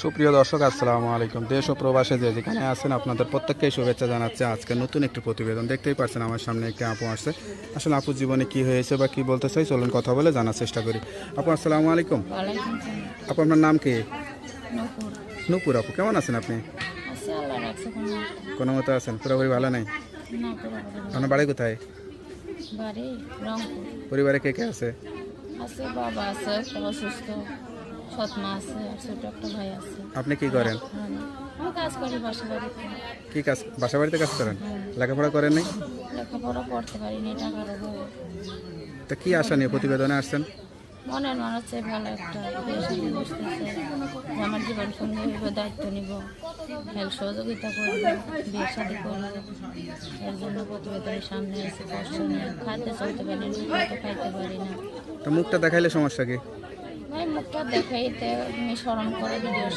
সুপ্রিয় দর্শক, আসসালামু আলাইকুম। দেশ ও প্রবাসে যে যেখানে আছেন আপনাদের প্রত্যেককেই শুভেচ্ছা জানাচ্ছে। আজকে নতুন একটি প্রতিবেদন দেখতেই পাচ্ছেন, আমার সামনে একটি আপু আসছে। আসলে আপুর জীবনে কি হয়েছে বা কি বলতে চাই, চলুন কথা বলে জানার চেষ্টা করি। আপু আসসালামু আলাইকুম। ওয়ালাইকুম সালাম। আপু আপনার নাম কি? নূপুর। নূপুর। আপু কেমন আছেন আপনি? আছে আল্লাহ রাখছে কোনো কোনো মতো আছেন? পুরোপুরি ভালো নাই? না পুরোপুরি ভালো। আপনার বাড়ি কোথায়? বাড়ি রংপুর। পরিবারে কে কে আছে? আছে বাবা আছে, একটা অসুস্থ, সৎমা আছে, আর ছোট একটা ভাই আছে। আপনি কি করেন? আমি কাজ করি বাসা বাড়িতে। কি কাজ? বাসা বাড়িতে কাজ করেন? লেখাপড়া করেন নাই? লেখাপড়া পড়তে পারিনি টাকার অভাবে। তা কি আশা নিয়ে প্রতিবেদনে আসছেন? মনের মানুষ চাই ভালো একটা বিয়ে শাদী বসতেছে, যে আমার জীবন সঙ্গী হইব, দায়িত্ব নিব, হেল্প সহযোগিতা করবে, বিয়ে শাদী করবে। এর জন্য প্রতিবেদনের সামনে এসে কষ্ট নিয়ে খাইতে চলতে পারি না, তো খাইতে পারি না। তা মুখটা দেখাইলে সমস্যা কি? ভাই মুখটা দেখাইতে আমি শরম করে ভিডিওর